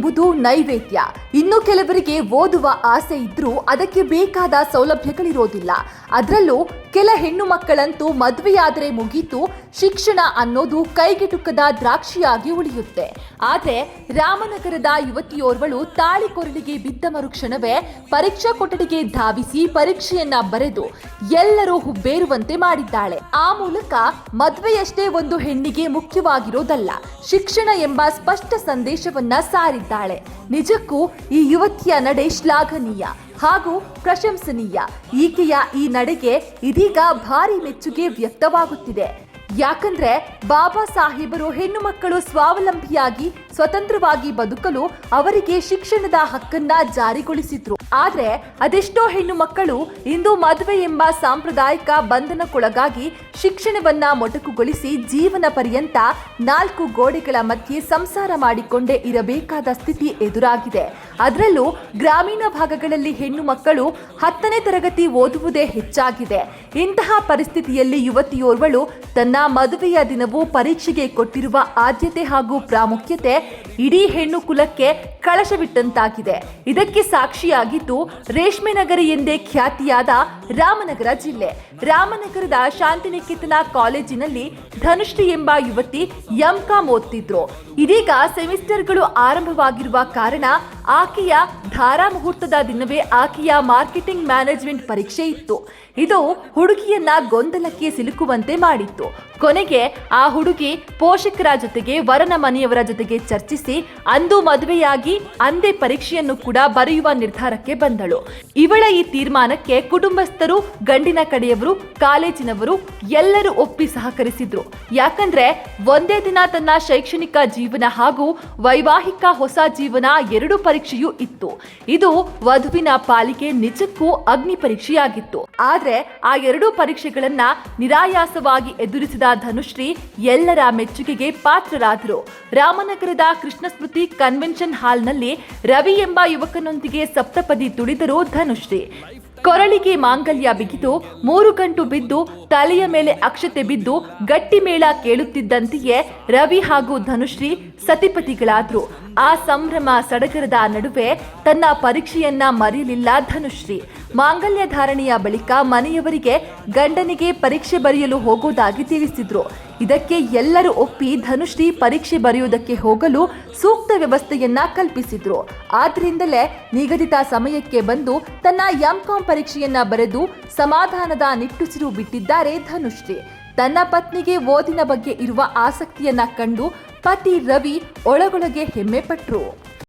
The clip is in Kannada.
ಎಂಬುದು ನೈವೇದ್ಯ. ಇನ್ನು ಕೆಲವರಿಗೆ ಓದುವ ಆಸೆ ಇದ್ರೂ ಅದಕ್ಕೆ ಬೇಕಾದ ಸೌಲಭ್ಯಗಳಿರೋದಿಲ್ಲ. ಅದರಲ್ಲೂ ಕೆಲ ಹೆಣ್ಣು ಮಕ್ಕಳಂತೂ ಮದುವೆಯಾದರೆ ಮುಗೀತು, ಶಿಕ್ಷಣ ಅನ್ನೋದು ಕೈಗೆಟುಕದ ದ್ರಾಕ್ಷಿಯಾಗಿ ಉಳಿಯುತ್ತೆ. ಆದರೆ ರಾಮನಗರದ ಯುವತಿಯೋರ್ವಳು ತಾಳಿ ಕೊರಳಿಗೆ ಬಿದ್ದ ಮರುಕ್ಷಣವೇ ಪರೀಕ್ಷಾ ಕೊಠಡಿಗೆ ಧಾವಿಸಿ ಪರೀಕ್ಷೆಯನ್ನ ಬರೆದು ಎಲ್ಲರೂ ಹುಬ್ಬೇರುವಂತೆ ಮಾಡಿದ್ದಾಳೆ. ಆ ಮೂಲಕ ಮದುವೆಯಷ್ಟೇ ಒಂದು ಹೆಣ್ಣಿಗೆ ಮುಖ್ಯವಾಗಿರೋದಲ್ಲ, ಶಿಕ್ಷಣ ಎಂಬ ಸ್ಪಷ್ಟ ಸಂದೇಶವನ್ನ ಸಾರಿದ್ದಾಳೆ. ನಿಜಕ್ಕೂ ಈ ಯುವತಿಯ ನಡೆ ಶ್ಲಾಘನೀಯ ಹಾಗೂ ಪ್ರಶಂಸನೀಯ. ಈಕೆಯ ಈ ನಡೆಗೆ ಇದೀಗ ಭಾರಿ ಮೆಚ್ಚುಗೆ ವ್ಯಕ್ತವಾಗುತ್ತಿದೆ. ಯಾಕಂದ್ರೆ ಬಾಬಾ ಸಾಹೇಬರು ಹೆಣ್ಣು ಮಕ್ಕಳು ಸ್ವಾವಲಂಬಿಯಾಗಿ ಸ್ವತಂತ್ರವಾಗಿ ಬದುಕಲು ಅವರಿಗೆ ಶಿಕ್ಷಣದ ಹಕ್ಕನ್ನ ಜಾರಿಗೊಳಿಸಿದ್ರು. ಆದ್ರೆ ಅದೆಷ್ಟೋ ಹೆಣ್ಣು ಮಕ್ಕಳು ಇಂದು ಮದುವೆ ಎಂಬ ಸಾಂಪ್ರದಾಯಿಕ ಬಂಧನಕ್ಕೊಳಗಾಗಿ ಶಿಕ್ಷಣವನ್ನ ಮೊಟಕುಗೊಳಿಸಿ ಜೀವನ ಪರ್ಯಂತ 4 ಗೋಡೆಗಳ ಮಧ್ಯೆ ಸಂಸಾರ ಮಾಡಿಕೊಂಡೇ ಇರಬೇಕಾದ ಸ್ಥಿತಿ ಎದುರಾಗಿದೆ. ಅದರಲ್ಲೂ ಗ್ರಾಮೀಣ ಭಾಗಗಳಲ್ಲಿ ಹೆಣ್ಣು ಮಕ್ಕಳು 10ನೇ ತರಗತಿ ಓದುವುದೇ ಹೆಚ್ಚಾಗಿದೆ. ಇಂತಹ ಪರಿಸ್ಥಿತಿಯಲ್ಲಿ ಯುವತಿಯೋರ್ವಳು ತನ್ನ ಮದುವೆಯ ದಿನವೂ ಪರೀಕ್ಷೆಗೆ ಕೊಟ್ಟಿರುವ ಆದ್ಯತೆ ಹಾಗೂ ಪ್ರಾಮುಖ್ಯತೆ ಇಡೀ ಹೆಣ್ಣು ಕುಲಕ್ಕೆ ಕಳಶವಿಟ್ಟಂತಾಗಿದೆ. ಇದಕ್ಕೆ ಸಾಕ್ಷಿಯಾಗಿದ್ದು ರೇಷ್ಮೆ ನಗರ ಎಂದೇ ಖ್ಯಾತಿಯಾದ ರಾಮನಗರ ಜಿಲ್ಲೆ. ರಾಮನಗರದ ಶಾಂತಿನಿಕೇತನ ಕಾಲೇಜಿನಲ್ಲಿ ಧನುಶ್ರೀ ಎಂಬ ಯುವತಿ ಎಂ.ಕಾಂ ಓದ್ತಿದ್ರು. ಇದೀಗ ಸೆಮಿಸ್ಟರ್ಗಳು ಆರಂಭವಾಗಿರುವ ಕಾರಣ ಆಕೆಯ ಧಾರಾ ಮುಹೂರ್ತದ ದಿನವೇ ಆಕೆಯ ಮಾರ್ಕೆಟಿಂಗ್ ಮ್ಯಾನೇಜ್ಮೆಂಟ್ ಪರೀಕ್ಷೆ ಇತ್ತು. ಇದು ಹುಡುಗಿಯನ್ನ ಗೊಂದಲಕ್ಕೆ ಸಿಲುಕುವಂತೆ ಮಾಡಿತ್ತು. ಕೊನೆಗೆ ಆ ಹುಡುಗಿ ಪೋಷಕರ ಜೊತೆಗೆ ವರನ ಮನೆಯವರ ಜೊತೆಗೆ ಚರ್ಚಿಸಿ ಅಂದು ಮದುವೆಯಾಗಿ ಅಂದೇ ಪರೀಕ್ಷೆಯನ್ನು ಕೂಡ ಬರೆಯುವ ನಿರ್ಧಾರಕ್ಕೆ ಬಂದಳು. ಇವಳ ಈ ತೀರ್ಮಾನಕ್ಕೆ ಕುಟುಂಬಸ್ಥರು, ಗಂಡಿನ ಕಡೆಯವರು, ಕಾಲೇಜಿನವರು ಎಲ್ಲರೂ ಒಪ್ಪಿ ಸಹಕರಿಸಿದ್ರು. ಯಾಕಂದ್ರೆ ಒಂದೇ ದಿನ ತನ್ನ ಶೈಕ್ಷಣಿಕ ಜೀವನ ಹಾಗೂ ವೈವಾಹಿಕ ಹೊಸ ಜೀವನ 2 ಪರೀಕ್ಷೆಯೂ ಇತ್ತು. ಇದು ವಧುವಿನ ಪಾಲಿಗೆ ನಿಜಕ್ಕೂ ಅಗ್ನಿ ಪರೀಕ್ಷೆಯಾಗಿತ್ತು. ಆದ್ರೆ ಆ 2 ಪರೀಕ್ಷೆಗಳನ್ನ ನಿರಾಯಾಸವಾಗಿ ಎದುರಿಸಿದ ಧನುಶ್ರೀ ಎಲ್ಲರ ಮೆಚ್ಚುಗೆಗೆ ಪಾತ್ರರಾದರು. ರಾಮನಗರದ ಕೃಷ್ಣ ಸ್ಮೃತಿ ಕನ್ವೆನ್ಷನ್ ಹಾಲ್ನಲ್ಲಿ ರವಿ ಎಂಬ ಯುವಕನೊಂದಿಗೆ ಸಪ್ತಪದಿ ತುಳಿದರು ಧನುಶ್ರೀ. ಕೊರಳಿಗೆ ಮಾಂಗಲ್ಯ ಬಿಗಿದು 3 ಗಂಟು ಬಿದ್ದು ತಲೆಯ ಮೇಲೆ ಅಕ್ಷತೆ ಬಿದ್ದು ಗಟ್ಟಿ ಮೇಳ ಕೇಳುತ್ತಿದ್ದಂತೆಯೇ ರವಿ ಹಾಗೂ ಧನುಶ್ರೀ ಸತಿಪತಿಗಳಾದ್ರು. ಆ ಸಂಭ್ರಮ ಸಡಗರದ ನಡುವೆ ತನ್ನ ಪರೀಕ್ಷೆಯನ್ನ ಮರೆಯಲಿಲ್ಲ ಧನುಶ್ರೀ. ಮಾಂಗಲ್ಯ ಧಾರಣೆಯ ಬಳಿಕ ಮನೆಯವರಿಗೆ ಗಂಡನಿಗೆ ಪರೀಕ್ಷೆ ಬರೆಯಲು ಹೋಗೋದಾಗಿ ತಿಳಿಸಿದ್ರು. ಇದಕ್ಕೆ ಎಲ್ಲರೂ ಒಪ್ಪಿ ಧನುಶ್ರೀ ಪರೀಕ್ಷೆ ಬರೆಯುವುದಕ್ಕೆ ಹೋಗಲು ಸೂಕ್ತ ವ್ಯವಸ್ಥೆಯನ್ನ ಕಲ್ಪಿಸಿದ್ರು. ಆದ್ರಿಂದಲೇ ನಿಗದಿತ ಸಮಯಕ್ಕೆ ಬಂದು ತನ್ನ ಎಂ.ಕಾಂ ಪರೀಕ್ಷೆಯನ್ನ ಬರೆದು ಸಮಾಧಾನದ ನಿಟ್ಟುಸಿರು ಬಿಟ್ಟಿದ್ದಾರೆ ಧನುಶ್ರೀ. ತನ್ನ ಪತ್ನಿಗೆ ಓದಿನ ಬಗ್ಗೆ ಇರುವ ಆಸಕ್ತಿಯನ್ನ ಕಂಡು ಪತಿ ರವಿ ಒಳಗೊಳಗೆ ಹೆಮ್ಮೆ ಪಟ್ರು.